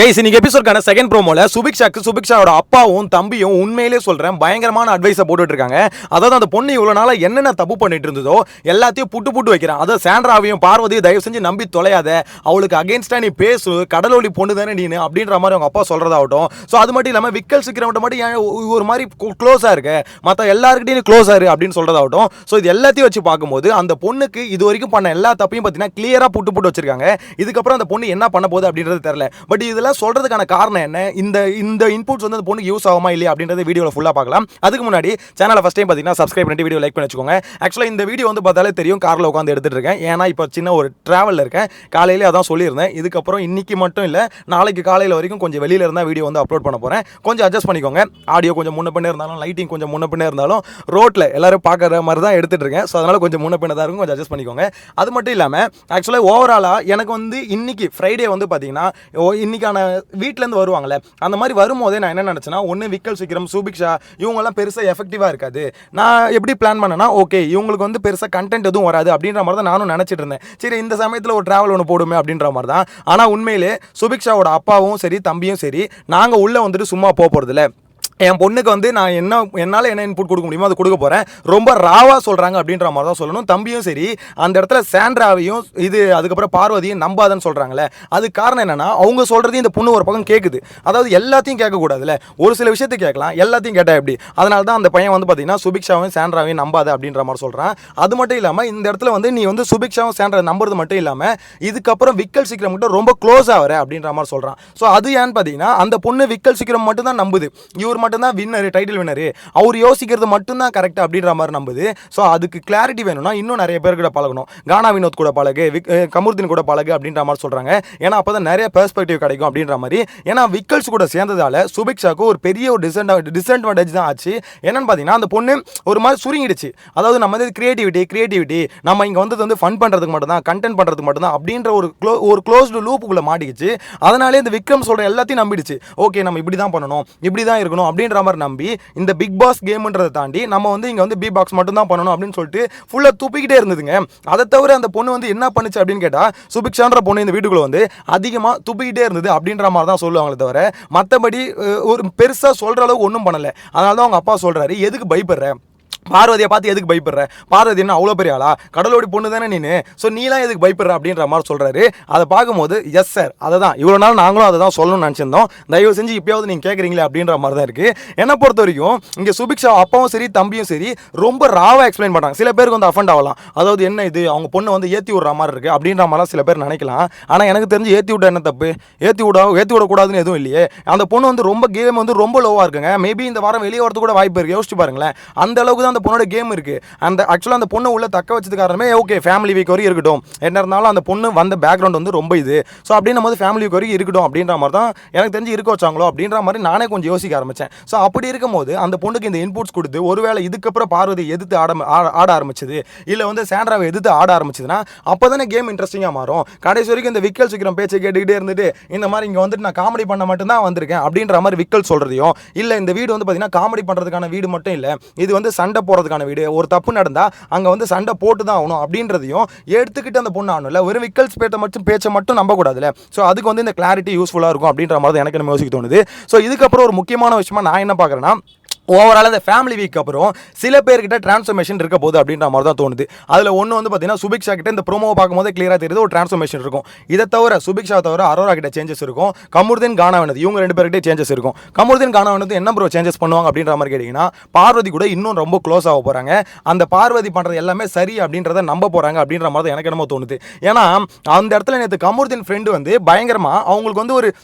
இன்னைக்கு எபிசோட்கான செகண்ட் ப்ரோமோல சுபிக்ஷாவோட அப்பாவும் தம்பியும் உண்மையிலே சொல்றேன் பயங்கரமான அட்வைஸை போட்டுட்டு இருக்காங்க. அதாவது அந்த பொண்ணு இவ்வளவு நாளா என்னென்ன தப்பு பண்ணிட்டு இருந்ததோ எல்லாத்தையும் புட்டு வைக்கிறான். அதாவது சாண்ட்ராவையும் பார்வதியும் தயவு செஞ்சு நம்பி தொலையாத, அவளுக்கு அகேன்ஸ்டா நீ பேசு, கடலோலி பொண்ணு தானே நீனு அப்படின்ற மாதிரி அவங்க அப்பா சொல்றதாகட்டும். ஸோ அது மட்டும் இல்லாமல் விக்கல் சிக்கிறவன் மட்டும் ஒரு மாதிரி க்ளோஸா இருக்கு, மற்ற எல்லாருக்கிட்டையும் க்ளோஸா இருக்கு அப்படின்னு சொல்றதாகட்டும். ஸோ இது எல்லாத்தையும் வச்சு பார்க்கும்போது அந்த பொண்ணுக்கு இது வரைக்கும் பண்ண எல்லா தப்பையும் பார்த்தீங்கன்னா கிளியரா புட்டு வச்சிருக்காங்க. இதுக்கப்புறம் அந்த பொண்ணு என்ன பண்ண போகுது அப்படின்றது தெரியல. பட் இதெல்லாம் சொல்றதுக்கான காரணம் என்ன, இந்த இன்புட்ஸ் வந்து அந்த பொண்ணுக்கு யூஸ் ஆகுமா இல்லையா அப்படின்றத வீடியோல ஃபுல்லா பார்க்கலாம். அதுக்கு முன்னாடி சேனலை ஃபர்ஸ்ட் டைம் பார்த்தீங்கன்னா சப்ஸ்கிரைப் பண்ணிட்டு வீடியோ லைக் பண்ணி வச்சுக்கோங்க. ஆக்சுவலா இந்த வீடியோ வந்து பார்த்தாலே தெரியும், கார்ல உட்காந்து எடுத்துட்டு இருக்கேன். ஏன்னா இப்போ சின்ன ஒரு டிராவலில் இருக்கேன். காலையிலே அதான் சொல்லியிருந்தேன். இதுக்கப்புறம் இன்னைக்கு மட்டும் இல்லை, நாளைக்கு காலையில் வரைக்கும் கொஞ்சம் வெளியில இருந்தால் வீடியோ வந்து அப்லோட் பண்ண போறேன். கொஞ்சம் அட்ஜஸ்ட் பண்ணிக்கோங்க. ஆடியோ கொஞ்சம் முன்ன பின்ன இருந்தாலும், லைட்டிங் கொஞ்சம் முன்ன பின்ன இருந்தாலும், ரோட்ல எல்லாரும் பார்க்குற மாதிரி தான் எடுத்துட்டு இருக்கேன். ஸோ அதனால கொஞ்சம் முன்ன பின்ன தான் இருக்கும், கொஞ்சம் அட்ஜஸ்ட் பண்ணிக்கோங்க. அது மட்டும் இல்லாமல் ஆக்சுவலாக ஓவராலா எனக்கு வந்து இன்னைக்கு ஃப்ரைடே வந்து பார்த்தீங்கன்னா இன்னைக்கான வீட்டிலேருந்து வருவாங்கல்ல, அந்த மாதிரி வரும்போதே நான் என்ன நினச்சேன்னா, ஒன்று விக்கல் சிக்கிரம், சுபிக்ஷா இவங்கெல்லாம் பெருசாக எஃபெக்டிவாக இருக்காது. நான் எப்படி பிளான் பண்ணேன்னா, ஓகே இவங்களுக்கு வந்து பெருசாக கண்டென்ட் எதுவும் வராது அப்படின்ற மாதிரி தான் நானும் நினச்சிட்டு இருந்தேன். சரி இந்த சமயத்தில் ஒரு ட்ராவல் ஒன்று போடுமே அப்படின்ற மாதிரி தான். ஆனால் உண்மையிலே சுபிக்ஷாவோட அப்பாவும் சரி தம்பியும் சரி, நாங்கள் உள்ளே வந்துட்டு சும்மா போகிறதில்ல. என் பொண்ணுக்கு வந்து நான் என்னால் என்ன இன்புட் கொடுக்க முடியுமோ அதை கொடுக்க போகிறேன். ரொம்ப ராவாக சொல்கிறாங்க அப்படின்ற மாதிரி தான் சொல்லணும். தம்பியும் சரி அந்த இடத்துல சாண்ட்ராவையும் அதுக்கப்புறம் பார்வதியும் நம்பாதன்னு சொல்கிறாங்களே, அது காரணம் என்னென்னா அவங்க சொல்கிறதையும் இந்த பொண்ணு ஒரு பக்கம் கேட்குது. அதாவது எல்லாத்தையும் கேட்கக்கூடாதுல்ல, ஒரு சில விஷயத்தை கேட்கலாம், எல்லாத்தையும் கேட்டால் எப்படி? அதனால தான் அந்த பையன் வந்து பார்த்தீங்கன்னா சுபிக்ஷாவையும் சாண்ட்ராவையும் நம்பாத அப்படின்ற மாதிரி சொல்கிறான். அது மட்டும் இல்லாமல் இந்த இடத்துல வந்து நீ வந்து சுபிக்ஷாவும் சாண்ட்ரா நம்புறது மட்டும் இல்லாமல் இதுக்கப்புறம் விக்கல் சிக்கிரம் மட்டும் ரொம்ப க்ளோஸ் ஆகிற அப்படின்ற மாதிரி சொல்கிறான். ஸோ அது ஏன்னு பார்த்தீங்கன்னா அந்த பொண்ணு விக்கல் சிக்கிரம் மட்டும் தான் நம்புது, இவர் மட்டும்தான் வின்னர், டைட்டில் வின்னர், அவர் யோசிக்கிறது மட்டும்தான் கரெக்ட் அப்படின்ற மாதிரி நம்புது. ஸோ அதுக்கு கிளாரிட்டி வேணும்னா இன்னும் நிறைய பேர் கூட பழகணும். கானா வினோத் கூட பழகு, கமருதீன் கூட பழகு அப்படின்ற மாதிரி சொல்றாங்க. ஏன்னா அப்பதான் நிறைய பெர்ஸ்பெக்டிவ் கிடைக்கும் அப்படின்ற மாதிரி. ஏன்னா விக்கல்ஸ் கூட சேர்ந்ததால சுபிக்ஷாக்கு ஒரு பெரிய ஒரு டிஸ்அட்வான்டேஜ் தான் ஆச்சு. என்னன்னு பார்த்தீங்கன்னா அந்த பொண்ணு ஒரு மாதிரி சுருங்கிடுச்சு. அதாவது நம்ம வந்து கிரியேட்டிவிட்டி நம்ம இங்கே வந்து ஃபன் பண்ணுறதுக்கு மட்டும் தான், கண்டென்ட் பண்ணுறதுக்கு மட்டும் தான் அப்படின்ற ஒரு க்ளோஸ்டு லூப்புக்குள்ளே மாட்டிக்கிச்சு. அதனாலே இந்த விக்ரம் சொல்கிற எல்லாத்தையும் நம்பிடுச்சு. ஓகே நம்ம இப்படி தான் பண்ணணும், இப்படி தான் இருக்கணும் அப்படின்ற மாதிரி நம்பி இந்த பிக் பாஸ் கேம்ன்றதை தாண்டி நம்ம வந்து இங்கே வந்து பி பாக்ஸ் மட்டும் தான் பண்ணணும் அப்படின்னு சொல்லிட்டு ஃபுல்லாக துப்பிக்கிட்டே இருந்ததுங்க. அதை தவிர அந்த பொண்ணு வந்து என்ன பண்ணுச்சு அப்படின்னு கேட்டால், சுபிக்ஷான்ற பொண்ணு இந்த வீட்டுக்குள்ளே வந்து அதிகமாக துப்பிக்கிட்டே இருந்தது அப்படின்ற மாதிரி தான் சொல்லுவாங்களே தவிர மற்றபடி ஒரு பெருசாக சொல்கிற அளவுக்கு ஒன்றும் பண்ணலை. அதனால தான் அவங்க அப்பா சொல்கிறாரு, எதுக்கு பயப்படுற, பார்வதியை பார்த்து எதுக்கு பயப்படுற, பார்வதி என்ன அவ்வளோ பெரிய ஆளா, கடலோடி பொண்ணு தானே நீனு, ஸோ நீலாம் எதுக்கு பயப்படுற அப்படின்ற மாதிரி சொல்கிறாரு. அதை பார்க்கும்போது எஸ் சார், அதை தான் இவ்வளோ நாள் நாங்களும் அதை தான் சொல்லணும்னு நினச்சிருந்தோம், தயவு செஞ்சு இப்போயாவது நீங்கள் கேட்குறீங்களே அப்படின்ற மாதிரி தான் இருக்குது. என்னை பொறுத்த வரைக்கும் இங்கே சுபிக்ஷா அப்பாவும் சரி தம்பியும் சரி ரொம்ப ராவாக எக்ஸ்பிளைன் பண்ணுறாங்க. சில பேருக்கு வந்து அஃபண்ட் ஆகலாம், அதாவது என்ன இது அவங்க பொண்ணு வந்து ஏற்றி விடுற மாதிரி இருக்குது அப்படின்ற மாதிரிலாம் சில பேர் நினைக்கலாம். ஆனால் எனக்கு தெரிஞ்சு ஏற்றி விட என்ன தப்பு, ஏற்றி விடக்கூடாதுன்னு எதுவும் இல்லையே. அந்த பொண்ணு வந்து ரொம்ப கேம் வந்து ரொம்ப லோவாக இருக்குங்க. மேபி இந்த வாரம் வெளியே வரது கூட வாய்ப்பு இருக்குது. யோசிச்சு பாருங்களேன், அந்த அளவுக்கு அந்த பொண்ணோட கேம் இருக்கு. அந்த ஆக்சுவலாக அந்த பொண்ணு உள்ள தக்க வச்சது காரணமே ஓகே ஃபேமிலி வீக் வரைக்கும் இருக்கட்டும், என்ன இருந்தாலும் அந்த பொண்ணு வந்த பேக்ரவுண்ட் வந்து ரொம்ப இது. ஸோ அப்படின்னும் போது ஃபேமிலி வீக் வரைக்கும் இருக்கட்டும் அப்படின்ற மாதிரி தான் எனக்கு தெரிஞ்சு இருக்க வச்சாங்களோ அப்படின்ற மாதிரி நானே கொஞ்சம் யோசிக்க ஆரம்பித்தேன். ஸோ அப்படி இருக்கும் போது அந்த பொண்ணுக்கு இந்த இன்புட்ஸ் கொடுத்து ஒருவேளை இதுக்கப்புறம் பார்வதி எதிர்த்து ஆட ஆரம்பிச்சது, இல்லை வந்து சாண்ட்ராவை எதிர்த்து ஆட ஆரம்பிச்சதுன்னா அப்போ தானே கேம் இன்ட்ரெஸ்டிங்காக மாறும். கடைசி வரைக்கும் இந்த விக்கல் சிக்கிரம் பேச்சை கேட்டுக்கிட்டே இருந்துட்டு இந்த மாதிரி இங்கே வந்துட்டு நான் காமெடி பண்ண மட்டும்தான் வந்திருக்கேன் அப்படின்ற மாதிரி விக்கல் சொல்கிறதையும், இல்லை இந்த வீடு வந்து பார்த்தீங்கன்னா காமெடி பண்ணுறதுக்கான வீடு மட்டும் இல்லை, இது வந்து சண்டை போடுறதுக்கான வீடு, ஒரு தப்பு நடந்தா அங்க வந்து சண்டை போட்டு தான் ஆகணும் அப்படின்றதையும் எடுத்துக்கிட்டு அந்த பொண்ணு ஆகணும்ல, ஒரு விக்கல்ஸ் பேச்சை மட்டும் நம்ப கூடாதுல. ஸோ அதுக்கு வந்து இந்த கிளாரிட்டி யூஸ்ஃபுல்லாக இருக்கும் அப்படின்ற மாதிரி எனக்கு நம்ம யோசிக்க தோணுது. ஸோ இதுக்கப்புறம் ஒரு முக்கியமான விஷயமா நான் என்ன பார்க்குறேன்னா, ஓவரால் அந்த ஃபேமிலி வீக் அப்புறம் சில பேர்கிட்ட டிரான்ஸ்ஃபர்மேஷன் இருக்க போகுது அப்படின்ற மாதிரி தான் தோணுது. அதில் ஒன்று வந்து பார்த்தீங்கன்னா சுபிக்ஷா கிட்ட இந்த ப்ரோமோவை பார்க்கும்போது கிளியராக தெரியுது ஒரு டிரான்ஸ்ஃபர்மேஷன் இருக்கும். இதை தவிர சுபிக்ஷா தவிர அரோரா கிட்ட சேஞ்சஸ் இருக்கும், கமருதீன் கானா வினோத் இவங்க ரெண்டு பேர்கிட்ட சேஞ்சஸ் இருக்கும். கமருதீன் கானா வினோத் என்ன ப்ரோ சேஞ்சஸ் பண்ணுவாங்க அப்படின்ற மாதிரி கேட்டிங்கன்னா, பார்வதி கூட இன்னும் ரொம்ப க்ளோஸ் ஆக போகிறாங்க, அந்த பார்வதி பண்ணுறது எல்லாமே சரி அப்படின்றத நம்ப போகிறாங்க அப்படின்ற மாதிரி எனக்கு என்னமோ தோணுது. ஏன்னா அந்த இடத்துல நேற்று கமருதீன் ஃப்ரெண்டு வந்து பயங்கரமாக அவங்களுக்கு வந்து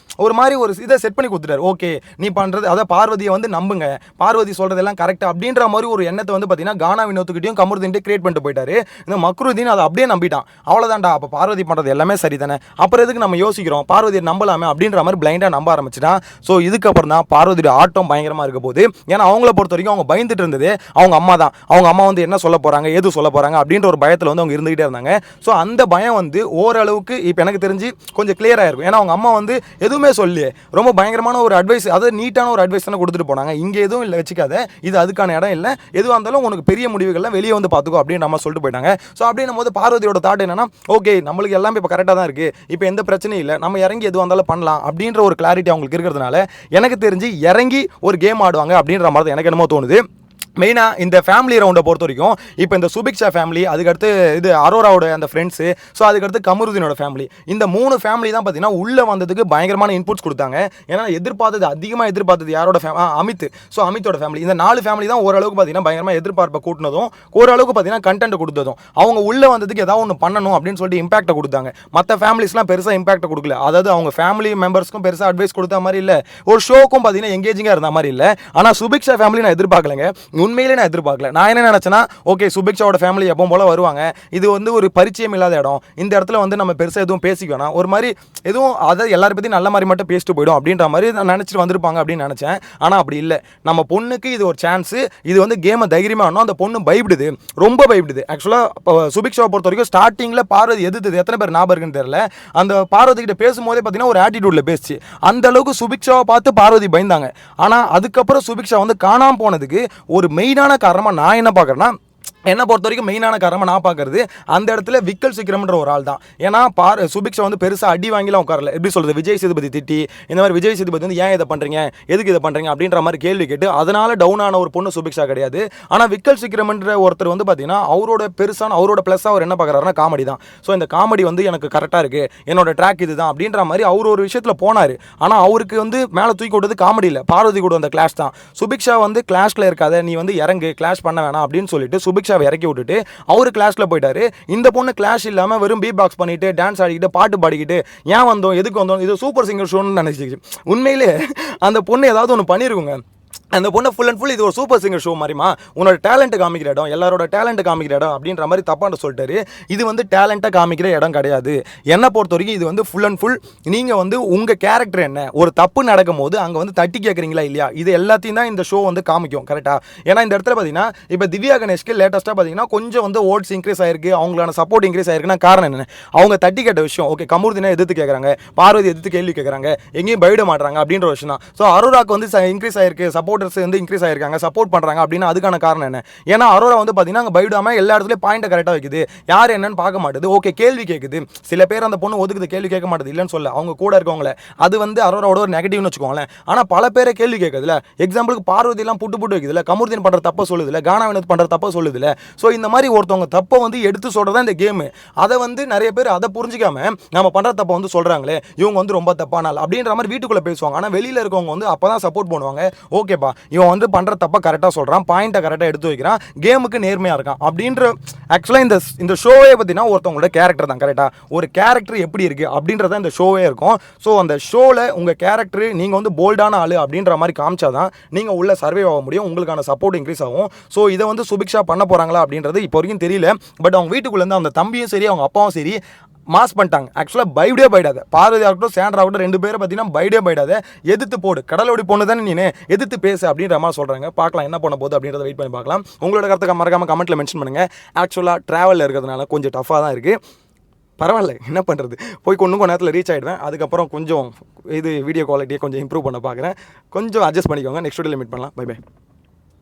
ஒரு மாதிரி ஒரு இதை செட் பண்ணி கொடுத்துட்டாரு. ஓகே நீ பண்ணுறது அதாவது பார்வதியை வந்து நம்புங்க, பார்வதி சொல்றதெல்லாம் கரெக்ட் அப்படின்ற மாதிரி ஒரு எண்ணத்தை வந்து பார்த்தீங்கன்னா கானா வினோத்துக்கிட்டையும் கமருதீன் கிரியேட் பண்ணிட்டு போயிட்டாரு. இந்த மக்ருதீன் அதை அப்படியே நம்பிட்டான். அவ்வளோதான்டா, அப்போ பார்வதி பண்ணுறது எல்லாமே சரி தானே, அப்புறம் எதுக்கு நம்ம யோசிக்கிறோம், பார்வதியை நம்பலாமே அப்படின்ற மாதிரி பிளைண்டாக நம்ப ஆரம்பிச்சிட்டான். ஸோ இதுக்கப்புறம் தான் பார்வதியோட ஆட்டம் பயங்கரமாக இருக்க போகுது. ஏன்னா அவங்கள பொறுத்த வரைக்கும் அவங்க பயந்துட்டு இருந்தது அவங்க அம்மா தான். அவங்க அம்மா வந்து என்ன சொல்ல போகிறாங்க, எது சொல்ல போகிறாங்க அப்படின்ற ஒரு பயத்தில் வந்து அவங்க இருந்துகிட்டே இருந்தாங்க. ஸோ அந்த பயம் வந்து ஓரளவுக்கு இப்போ எனக்கு தெரிஞ்சு கொஞ்சம் கிளியராக இருக்கும். ஏன்னா அவங்க அம்மா வந்து எதுவுமே சொல்லி ரொம்ப பயங்கரமான ஒரு அட்வைஸ், அதாவது நீட்டான ஒரு அட்வைஸ் தானே கொடுத்துட்டு போனாங்க. இங்கே எதுவும் இல்லை, இதில் வச்சுக்காத, இது அதுக்கான இடம் இல்லை, எதுவாக இருந்தாலும் உனக்கு பெரிய முடிவுகள்லாம் வெளியே வந்து பார்த்துக்கோ அப்படின்னு நம்ம சொல்லிட்டு போயிட்டாங்க. ஸோ அப்படின்னும் போது பார்வதியோட தாட் என்னன்னா, ஓகே நம்மளுக்கு எல்லாமே இப்போ கரெக்டாக தான் இருக்குது, இப்போ எந்த பிரச்சனையும் இல்லை, நம்ம இறங்கி எதுவாக இருந்தாலும் பண்ணலாம் அப்படின்ற ஒரு கிளாரிட்டி அவங்களுக்கு இருக்கிறதுனால எனக்கு தெரிஞ்சு இறங்கி ஒரு கேம் ஆடுவாங்க அப்படின்ற மாதிரி தான் எனக்கு என்னமோ தோணுது. மெயினாக இந்த ஃபேமிலி ரவுண்டை பொறுத்த வரைக்கும் இப்போ இந்த சுபிக்ஷா ஃபேமிலி, அதுக்கடுத்து இது அரோராவோட அந்த ஃப்ரெண்ட்ஸு, ஸோ அதுக்கடுத்து கமருதீனோட ஃபேமிலி, இந்த 3 ஃபேமிலி தான் பார்த்தீங்கன்னா உள்ளே வந்ததுக்கு பயங்கரமான இன்புட்ஸ் கொடுத்தாங்க. ஏன்னா அதிகமாக எதிர்பார்த்தது யாரோட அமித். ஸோ அமித்தோட ஃபேமிலி, இந்த 4 ஃபேமிலி தான் ஓரளவுக்கு பார்த்தீங்கன்னா பயங்கரமாக எதிர்பார்ப்பை கூட்டினதும் ஓரளவுக்கு பார்த்தீங்கன்னா கண்டென்ட் கொடுத்ததும். அவங்க உள்ளே வந்ததுக்கு ஏதாவது ஒன்று பண்ணணும் அப்படின்னு சொல்லிட்டு இம்பாக்டை கொடுத்தாங்க. மற்ற ஃபேமிலிஸ்லாம் பெருசாக இம்பாக்டை கொடுக்கல. அதாவது அவங்க ஃபேமிலி மெம்பர்ஸ்க்கும் பெருசாக அட்வைஸ் கொடுத்த மாதிரி இல்லை, ஒரு ஷோக்கும் பார்த்தீங்கன்னா எங்கேஜிங்காக இருந்த மாதிரி இல்லை. ஆனால் சுபிக்ஷா ஃபேமிலி நான் எதிர்பார்க்கலைங்க, உண்மையிலே நான் எதிர்பார்க்கல. நான் என்ன நினச்சேன்னா, ஓகே சுபிக்ஷாவோட ஃபேமிலி எப்போ போல வருவாங்க, இது வந்து ஒரு பரிச்சயம் இல்லாத இடம், இந்த இடத்துல வந்து நம்ம பெருசாக எதுவும் பேசிக்க வேணாம், ஒரு மாதிரி எதுவும் அதாவது எல்லாரும் பற்றி நல்ல மாதிரி மட்டும் பேசிட்டு போயிடும் அப்படின்ற மாதிரி நான் நினச்சிட்டு வந்திருப்பாங்க அப்படின்னு நினச்சேன். ஆனால் அப்படி இல்லை. நம்ம பொண்ணுக்கு இது ஒரு சான்ஸு, இது வந்து கேமை தைரியமாக ஆனோம். அந்த பொண்ணு பயப்படுது, ரொம்ப பயப்படுது. ஆக்சுவலாக இப்போ சுபிக்ஷாவை பொறுத்த வரைக்கும் ஸ்டார்டிங்கில் பார்வதி எதிர்த்தது எத்தனை பேர் ஞாபகம் இருக்குன்னு தெரியல. அந்த பார்வதி கிட்ட பேசும்போதே பார்த்தீங்கன்னா ஒரு ஆட்டிடியூட்ல பேசிச்சு. அந்த அளவுக்கு சுபிக்ஷாவை பார்த்து பார்வதி பயந்தாங்க. ஆனால் அதுக்கப்புறம் சுபிக்ஷா வந்து காணாமல் போனதுக்கு ஒரு மெயினான காரணமாக நான் என்ன பார்க்குறேன்னா, என்னை பொறுத்த வரைக்கும் மெயினான காரணமாக நான் பார்க்குறது அந்த இடத்துல விக்கல் சிக்கிரம்ன்ற ஒரு ஆள் தான். ஏன்னா சுபிக்ஷா வந்து பெருசாக அடி வாங்கிலாம் உட்காரல. எப்படி சொல்கிறது, விஜய் சேதுபதி திட்டி இந்த மாதிரி விஜய் சேதுபதி வந்து ஏன் இதை பண்ணுறீங்க, எதுக்கு இதை பண்ணுறீங்க அப்படின்ற மாதிரி கேள்வி கேட்டு அதனால டவுன் ஆன ஒரு பொண்ணு சுபிக்ஷா கிடையாது. ஆனால் விக்கல் சிக்கிரம்ன்ற ஒருத்தர் வந்து பார்த்தீங்கன்னா அவரோட ப்ளஸ்ஸாக அவர் என்ன பார்க்குறாருன்னா காமெடி தான். ஸோ இந்த காமெடி வந்து எனக்கு கரெக்டாக இருக்குது, என்னோட ட்ராக் இது தான் அப்படின்ற மாதிரி அவர் ஒரு விஷயத்தில் போனார். ஆனால் அவருக்கு வந்து மேலே தூக்கி விட்டது காமெடி இல்லை, பார்வதி கூட அந்த கிளாஷ் தான். சுபிக்ஷா வந்து கிளாஷில் இருக்காத, நீ வந்து இறங்கு, கிளாஷ் பண்ண வேணாம் அப்படின்னு சொல்லிட்டு சுபிக்ஷா இறக்கி விட்டுட்டு அவரு கிளாஸ்ல போயிட்டாரு. இந்த பொண்ணு கிளாஷ் இல்லாம வெறும் பீட் பாக்ஸ் பண்ணிட்டு டான்ஸ் ஆடிக்கிட்டு பாட்டு பாடிக்கிட்டு ஏன் வந்தோம் எதுக்கு வந்தோம், இது சூப்பர் சிங்கர் ஷோன்னு நினைச்சிச்சு. உண்மையிலே அந்த பொண்ணு ஏதாவது ஒன்று பண்ணிருக்குங்க. அந்த பொண்ணை ஃபுல் அண்ட் ஃபுல் இது ஒரு சூப்பர் சிங்கர் ஷோ மாதிரிமா, உன்னோட டேலண்ட்டை காமிக்கிற இடம், எல்லாரோட டேலண்ட்டை காமிக்கிற இடம் அப்படின்ற மாதிரி தப்பான்னு சொல்லிட்டாரு. இது வந்து டேலண்ட்டை காமிக்கிற இடம் கிடையாது. என்னை பொறுத்த வரைக்கும் இது வந்து ஃபுல் அண்ட் ஃபுல் நீங்கள் வந்து உங்கள் கேரக்டர் என்ன, ஒரு தப்பு நடக்கும் போது அங்கே வந்து தட்டி கேட்குறீங்களா இல்லையா, இது எல்லாத்தையும் தான் இந்த ஷோ வந்து காமிக்கும் கரெக்டாக. ஏன்னா இந்த இடத்துல பார்த்தீங்கன்னா இப்போ திவ்யா கணேஷ்க்கு லேட்டஸ்ட்டாக பார்த்தீங்கன்னா கொஞ்சம் வந்து ஓட்ஸ் இன்க்ரீஸ் ஆயிருக்கு, அவங்களான சப்போர்ட் இன்க்ரீஸ் ஆயிருக்குன்னா காரணம் என்ன, அவங்க தட்டி கேட்ட விஷயம். ஓகே கமருதீனை எதிர்த்து கேட்குறாங்க, பார்வதி எதிர்த்து கேள்வி கேட்குறாங்க, எங்கேயும் பயிட மாட்டாங்க அப்படின்ற விஷயம் தான். ஸோ அரோராக்கு வந்து இன்க்ரீஸ் ஆயிருக்கு, சப்போர்ட்டர்ஸ் வந்து இன்க்ரீஸ் ஆயிருக்காங்க, சப்போர்ட் பண்றாங்க அப்படின்னா அதுக்கான காரணம் என்ன? ஏன்னா அரோரா வந்து பாத்தீங்கன்னா அங்க பயடாம எல்லா இடத்துலயும் பாயிண்ட கரெக்டா வைக்குது, யார் என்னன்னு பார்க்க மாட்டேது. ஓகே கேள்வி கேக்குது, சில பேர் அந்த பொண்ணு ஒதுக்குது, கேள்வி கேட்க மாட்டேது இல்லைன்னு சொல்ல, அவங்க கூட இருக்கவங்கள அது வந்து அரோராவோட ஒரு நெகட்டிவ்னு வச்சுக்கோங்களேன். ஆனா பல பேரை கேள்வி கேட்குதுல, எக்ஸாம்பிளுக்கு பார்வதி எல்லாம் புட்டு வைக்குதுல, கமருதீன் பண்ற தப்ப சொல்லுதுல, கானா வினோத் பண்ற தப்ப சொல்லுதுல. ஸோ இந்த மாதிரி ஒருத்தவங்க தப்பை வந்து எடுத்து சொல்றதா இந்த கேம். அதை வந்து நிறைய பேர் அதை புரிஞ்சிக்காம நம்ம பண்ற தப்ப வந்து சொல்றாங்களே, இவங்க வந்து ரொம்ப தப்பானால் அப்படின்ற மாதிரி வீட்டுக்குள்ள பேசுவாங்க. ஆனா வெளியில இருக்கவங்க வந்து அப்பதான் சப்போர்ட் பண்ணுவாங்க. ஓகேப்பா இவன் வந்து பண்ற தப்ப கரெக்டாக சொல்கிறான், பாயிண்ட்டை கரெக்டாக எடுத்து வைக்கிறான், கேமுக்கு நேர்மையாக இருக்கான் அப்படின்ற. ஆக்சுவலாக இந்த ஷோவே பார்த்தீங்கன்னா ஒருத்தவங்களோட கேரக்டர் தான் கரெக்டாக. ஒரு கேரக்டர் எப்படி இருக்குது அப்படின்றத இந்த ஷோவே இருக்கும். ஸோ அந்த ஷோவில் உங்கள் கேரக்டர் நீங்கள் வந்து போல்டான ஆள் அப்படின்ற மாதிரி காமிச்சா தான் நீங்கள் உள்ள சர்வே ஆக முடியும், உங்களுக்கான சப்போர்ட் இன்க்ரீஸ் ஆகும். ஸோ இதை வந்து சுபிக்ஷா பண்ண போகிறாங்களா அப்படின்றது இப்போ வரைக்கும் தெரியல. பட் அவங்க வீட்டுக்குள்ளேருந்து அந்த தம்பியும் சரி அவங்க அப்பாவும் சரி மாஸ் பண்ணிட்டாங்க. ஆக்சுவலாக பைடே பைடாத, பார்வதி ஆகட்டும் சேண்ட்ரா ஆகட்டும் 2 பேரை பார்த்தீங்கன்னா பைடே பைடாத, எதிர்த்து போடு, கடலோடி பொண்ணு தானே நீனு, எதிர்த்து பேசு அப்படின்ற மாதிரி சொல்கிறாங்க. பார்க்கலாம் என்ன பண்ண போகுது அப்படின்றத வெயிட் பண்ணி பார்க்கலாம். உங்களோட கருத்தை மறக்காமல் கமெண்ட்டில் மென்ஷன் பண்ணுங்கள். ஆக்சுவலாக ட்ராவலில் இருக்கிறதுனால கொஞ்சம் டஃப்பாக தான் இருக்குது, பரவாயில்ல என்ன பண்ணுறது, போய் கொஞ்சம் நேரத்தில் ரீச் ஆகிடுவேன். அதுக்கப்புறம் கொஞ்சம் இது வீடியோ குவாலிட்டியை கொஞ்சம் இம்ப்ரூவ் பண்ண பார்க்குறேன், கொஞ்சம் அட்ஜஸ்ட் பண்ணிக்கோங்க. நெக்ஸ்ட் வீடியோவில் மீட் பண்ணலாம். Bye by.